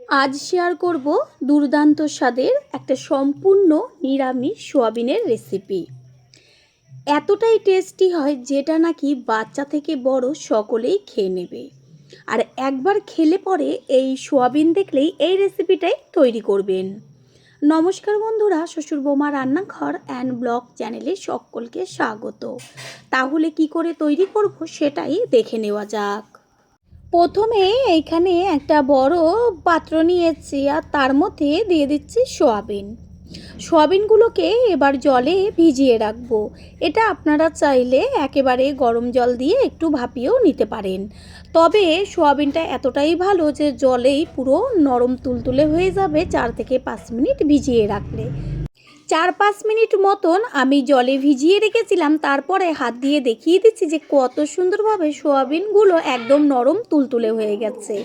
আজ শেয়ার করব দুর্দান্ত স্বাদের একটা সম্পূর্ণ নিরামিষ সোয়াবিনের রেসিপি। এতটাই টেস্টি হয় যেটা নাকি বাচ্চা থেকে বড় সকলেই খেয়ে নেবে। আর একবার খেলে পরে এই সোয়াবিন দেখলেই এই রেসিপিটাই তৈরি করবেন। নমস্কার বন্ধুরা, শ্বশুর বৌমা রান্নাঘর অ্যান্ড ব্লগ চ্যানেলে সকলকে স্বাগত। তাহলে কি করে তৈরি করব সেটাই দেখে নেওয়া যাক। প্রথমে এইখানে একটা বড় পাত্র নিয়েছি আর তার মধ্যে দিয়ে দিচ্ছি সোয়াবিনগুলোকে এবার জলে ভিজিয়ে রাখবো। এটা আপনারা চাইলে একেবারে গরম জল দিয়ে একটু ভাপিয়েও নিতে পারেন, তবে সোয়াবিনটা এতটাই ভালো যে জলেই পুরো নরম তুলতুলে হয়ে যাবে 4 থেকে 5 মিনিট ভিজিয়ে রাখলে। 4-5 মিনিট মতন আমি জলে ভিজিয়ে রেখেছিলাম, তারপরে হাত দিয়ে দেখিয়ে দিচ্ছি যে কত সুন্দরভাবে সোয়াবিনগুলো একদম নরম তুলতুলে হয়ে গেছে।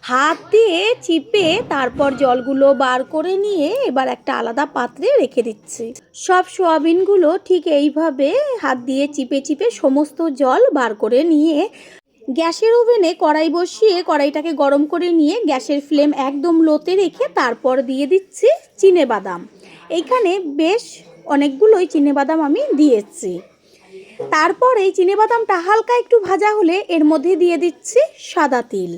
হাত দিয়ে চিপে তারপর জলগুলো বার করে নিয়ে এবার একটা আলাদা পাত্রে রেখে দিচ্ছি। সব সোয়াবিনগুলো ঠিক এইভাবে হাত দিয়ে চিপে চিপে সমস্ত জল বার করে নিয়ে গ্যাসের ওভেনে কড়াই বসিয়ে কড়াইটাকে গরম করে নিয়ে গ্যাসের ফ্লেম একদম লোতে রেখে তারপর দিয়ে দিচ্ছি চিনেবাদাম। এইখানে বেশ অনেকগুলোই চিনেবাদাম আমি দিয়েছি। তারপর এই চিনেবাদামটা হালকা একটু ভাজা হলে এর মধ্যে দিয়ে দিচ্ছি সাদা তিল।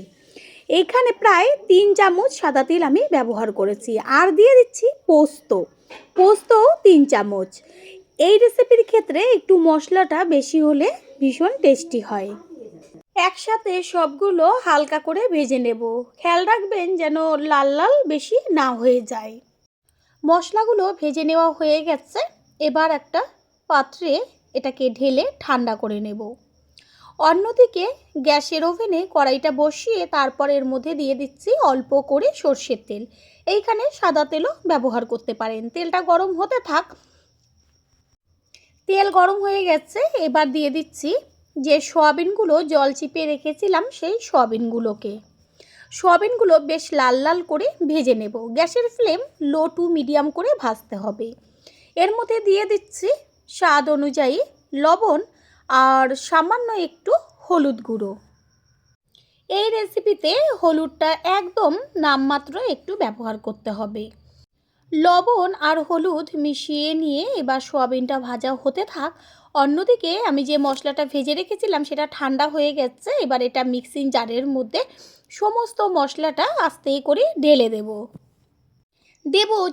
এইখানে প্রায় 3 চামচ সাদা তিল আমি ব্যবহার করেছি। আর দিয়ে দিচ্ছি পোস্তও 3 চামচ। এই রেসিপির ক্ষেত্রে একটু মশলাটা বেশি হলে ভীষণ টেস্টি হয়। একসাথে সবগুলো হালকা করে ভেজে নেব। খেয়াল রাখবেন যেন লাল লাল বেশি না হয়ে যায়। মশলাগুলো ভেজে নেওয়া হয়ে গেছে। এবার একটা পাত্রে এটাকে ঢেলে ঠান্ডা করে নেব। অন্যদিকে গ্যাসের ওভেনে কড়াইটা বসিয়ে তারপর এর মধ্যে দিয়ে দিচ্ছি অল্প করে সর্ষের তেল। এইখানে সাদা তেলও ব্যবহার করতে পারেন। তেলটা গরম হতে থাক। তেল গরম হয়ে গেছে। এবার দিয়ে দিচ্ছি যে সোয়াবিনগুলো জল চিপে রেখেছিলাম সেই সোয়াবিনগুলো বেশ লাল লাল করে ভেজে নেব। গ্যাসের ফ্লেম লো টু মিডিয়াম করে ভাজতে হবে। এর মধ্যে দিয়ে দিচ্ছি স্বাদ অনুযায়ী লবণ আর সামান্য একটু হলুদ গুঁড়ো। এই রেসিপিতে হলুদটা একদম নামমাত্র একটু ব্যবহার করতে হবে। লবণ আর হলুদ মিশিয়ে নিয়ে এবার সোয়াবিনটা ভাজা হতে থাক। অন্যদিকে আমি যে মশলাটা ভেজে রেখেছিলাম সেটা ঠান্ডা হয়ে গেছে। এবার এটা মিক্সিং জারের মধ্যে সমস্ত মশলাটা আস্তে করে ঢেলে দেব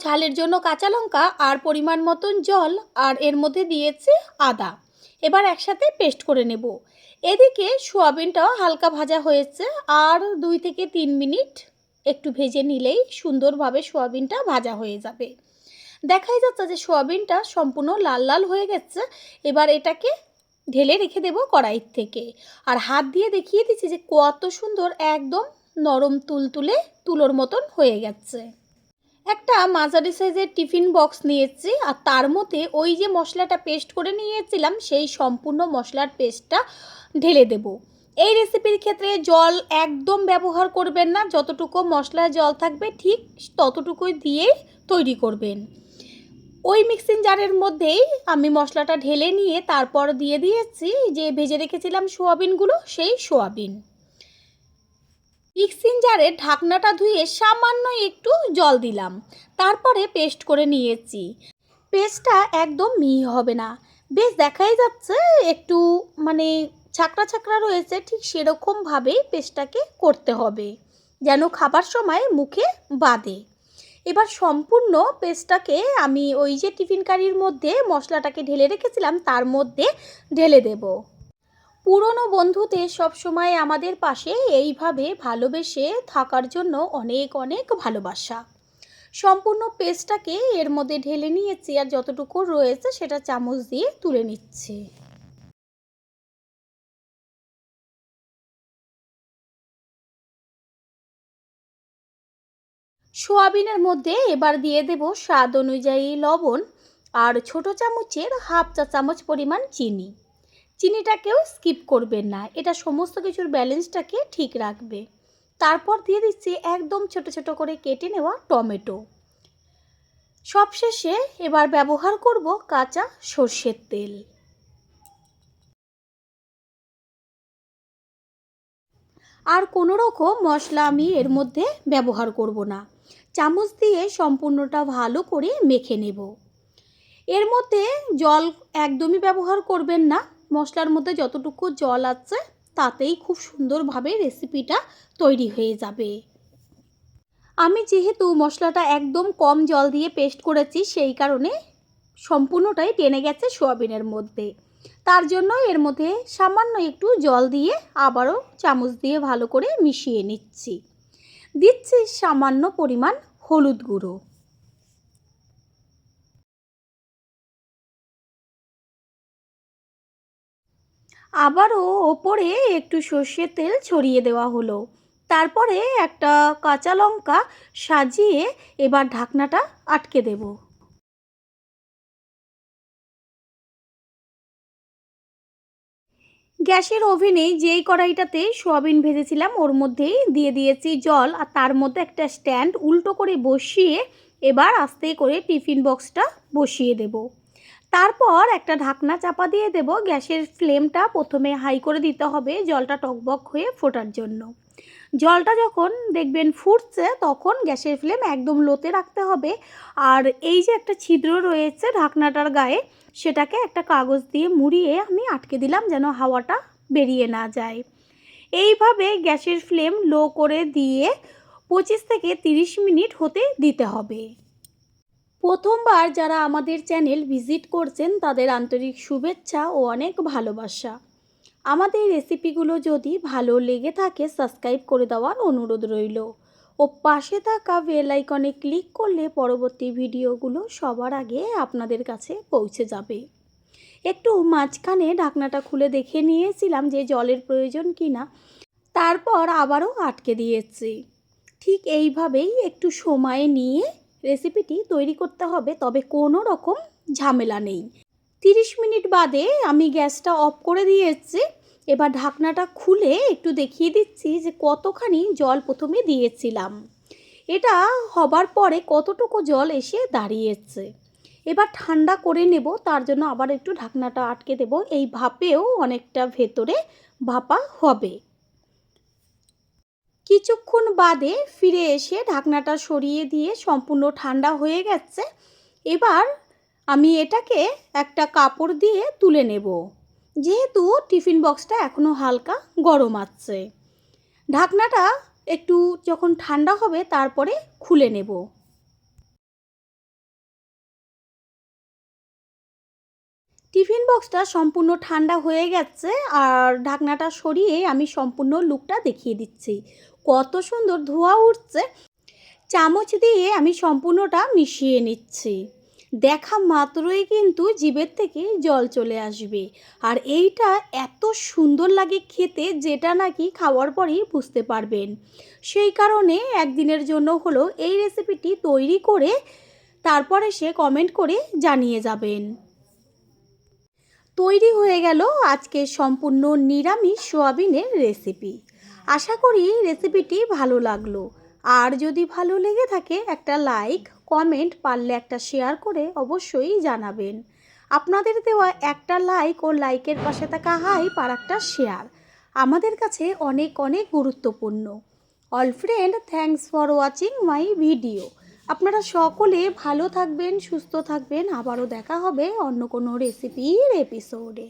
ঝালের জন্য কাঁচা লঙ্কা আর পরিমাণ মতন জল, আর এর মধ্যে দিয়েছি আদা। এবার একসাথে পেস্ট করে নেব। এদিকে সোয়াবিনটাও হালকা ভাজা হয়েছে, আর 2 থেকে 3 মিনিট একটু ভেজে নিলেই সুন্দরভাবে সোয়াবিনটা ভাজা হয়ে যাবে। দেখাই যাচ্ছে যে সোয়াবিনটা সম্পূর্ণ লাল লাল হয়ে গেছে। এবার এটাকে ঢেলে রেখে দেব কড়াই থেকে। আর হাত দিয়ে দেখিয়ে দিচ্ছি যে কত সুন্দর একদম নরম তুলতুলে তুলোর মতন হয়ে গেছে। একটা মাঝারি সাইজের টিফিন বক্স নিয়েছি, আর তার মধ্যে ওই যে মশলাটা পেস্ট করে নিয়েছিলাম সেই সম্পূর্ণ মশলার পেস্টটা ঢেলে দেব। এই রেসিপির ক্ষেত্রে জল একদম ব্যবহার করবেন না। যতটুকু মশলায় জল থাকবে ঠিক ততটুকুই দিয়েই তৈরি করবেন। ওই মিক্সিং জারের মধ্যেই আমি মশলাটা ঢেলে নিয়ে তারপর দিয়ে দিয়েছি যে ভেজে রেখেছিলাম সোয়াবিনগুলো, সেই সোয়াবিন। মিক্সিং জারের ঢাকনাটা ধুয়ে সামান্য একটু জল দিলাম, তারপরে পেস্ট করে নিয়েছি। পেস্টটা একদম মিহি হবে না, বেশ দেখাই যাচ্ছে একটু মানে ছাকড়া ছাকড়া রয়েছে, ঠিক সেরকমভাবেই পেস্টটাকে করতে হবে যেন খাবার সময় মুখে বাঁধে। এবার সম্পূর্ণ পেস্টটাকে আমি ওই যে টিফিন কারির মধ্যে মশলাটাকে ঢেলে রেখেছিলাম তার মধ্যে ঢেলে দেব। পুরনো বন্ধুদের সবসময় আমাদের পাশে এইভাবে ভালোবেসে থাকার জন্য অনেক অনেক ভালোবাসা। সম্পূর্ণ পেস্টটাকে এর মধ্যে ঢেলে নিয়েছি, আর যতটুকু রয়েছে সেটা চামচ দিয়ে তুলে নিচ্ছি। সোয়াবিনের মধ্যে এবার দিয়ে দেব স্বাদ অনুযায়ী লবণ আর ছোট চামচের হাফ চা চামচ পরিমাণ চিনি। চিনিটাকেও স্কিপ করবেন না, এটা সমস্ত কিছুর ব্যালেন্সটাকে ঠিক রাখবে। তারপর দিয়ে দিচ্ছি একদম ছোট ছোট করে কেটে নেওয়া টমেটো। সবশেষে এবার ব্যবহার করব কাঁচা সর্ষের তেল। আর কোনো রকম মশলা আমি এর মধ্যে ব্যবহার করব না। চামচ দিয়ে সম্পূর্ণটা ভালো করে মেখে নেব। এর মধ্যে জল একদমই ব্যবহার করবেন না। মশলার মধ্যে যতটুকু জল আছে তাতেই খুব সুন্দরভাবে রেসিপিটা তৈরি হয়ে যাবে। আমি যেহেতু মশলাটা একদম কম জল দিয়ে পেস্ট করেছি, সেই কারণে সম্পূর্ণটাই টেনে গেছে সয়াবিনের মধ্যে। তার জন্য এর মধ্যে সামান্য একটু জল দিয়ে আবারও চামচ দিয়ে ভালো করে মিশিয়ে নিচ্ছি। দিচ্ছি সামান্য পরিমাণ হলুদ গুঁড়ো। আবারও ওপরে একটু সর্ষের তেল ছড়িয়ে দেওয়া হলো। তারপরে একটা কাঁচা লঙ্কা সাজিয়ে এবার ঢাকনাটা আটকে দেব। গ্যাসের ওভেনে যেই কড়াইটাতে সয়াবিন ভেজেছিলাম ওর মধ্যেই দিয়ে দিয়েছি জল, আর তার মধ্যে একটা স্ট্যান্ড উল্টো করে বসিয়ে এবার আস্তে করে টিফিন বক্সটা বসিয়ে দেব। তারপর একটা ঢাকনা চাপা দিয়ে দেব। গ্যাসের ফ্লেমটা প্রথমে হাই করে দিতে হবে জলটা টকবক হয়ে ফোটার জন্য। জলটা যখন দেখবেন ফুটছে তখন গ্যাসের ফ্লেম একদম লোতে রাখতে হবে। আর এই যে একটা ছিদ্র রয়েছে ঢাকনাটার গায়ে, সেটাকে একটা কাগজ দিয়ে মুড়িয়ে আমি আটকে দিলাম যেন হাওয়াটা বেরিয়ে না যায়। এইভাবে গ্যাসের ফ্লেম লো করে দিয়ে 25 থেকে 30 মিনিট হতে দিতে হবে। প্রথমবার যারা আমাদের চ্যানেল ভিজিট করছেন তাদের আন্তরিক শুভেচ্ছা ও অনেক ভালোবাসা। আমাদের রেসিপিগুলো যদি ভালো লেগে থাকে সাবস্ক্রাইব করে দেওয়ার অনুরোধ রইল ও পাশে থাকা বেল আইকনে ক্লিক করলে পরবর্তী ভিডিওগুলো সবার আগে আপনাদের কাছে পৌঁছে যাবে। একটু মাঝখানে ঢাকনাটা খুলে দেখে নিয়েছিলাম যে জলের প্রয়োজন কিনা, তারপর আবারও আটকে দিয়েছি। ঠিক এইভাবেই একটু সময় নিয়ে রেসিপিটি তৈরি করতে হবে, তবে কোনো রকম ঝামেলা নেই। 30 মিনিট বাদে আমি গ্যাসটা অফ করে দিয়েছি। এবার ঢাকনাটা খুলে একটু দেখিয়ে দিচ্ছি যে কতখানি জল প্রথমে দিয়েছিলাম, এটা হবার পরে কতটুকু জল এসে দাঁড়িয়েছে। এবার ঠান্ডা করে নেব, তার জন্য আবার একটু ঢাকনাটা আটকে দেব। এই ভাপেও অনেকটা ভেতরে ভাপা হবে। কিছুক্ষণ বাদে ফিরে এসে ঢাকনাটা সরিয়ে দিয়ে সম্পূর্ণ ঠান্ডা হয়ে গেছে। এবার আমি এটাকে একটা কাপড় দিয়ে তুলে নেব, যেহেতু টিফিন বক্সটা এখনও হালকা গরম আছে। ঢাকনাটা একটু যখন ঠান্ডা হবে তারপরে খুলে নেব। টিফিন বক্সটা সম্পূর্ণ ঠান্ডা হয়ে গেছে, আর ঢাকনাটা সরিয়ে আমি সম্পূর্ণ লুকটা দেখিয়ে দিচ্ছি। কত সুন্দর ধোঁয়া উঠছে। চামচ দিয়ে আমি সম্পূর্ণটা মিশিয়ে নিচ্ছি। দেখা মাত্রই কিন্তু জিভের থেকে জল চলে আসবে। আর এইটা এত সুন্দর লাগে খেতে, যেটা নাকি খাওয়ার পরেই বুঝতে পারবেন। সেই কারণে একদিনের জন্য হলো এই রেসিপিটি তৈরি করে তারপরে সে কমেন্ট করে জানিয়ে যাবেন। তৈরি হয়ে গেল আজকে সম্পূর্ণ নিরামিষ সোয়াবিনের রেসিপি। আশা করি রেসিপিটি ভালো লাগলো। আর যদি ভালো লেগে থাকে একটা লাইক, কমেন্ট, পারলে একটা শেয়ার করে অবশ্যই জানাবেন। আপনাদের দেওয়া একটা লাইক ও লাইকের পাশে থাকা হাইপ আর একটা শেয়ার আমাদের কাছে অনেক অনেক গুরুত্বপূর্ণ। All friend, thanks for watching my video. আপনারা সকলে ভালো থাকবেন, সুস্থ থাকবেন। আবারও দেখা হবে অন্য কোনো রেসিপির এপিসোডে।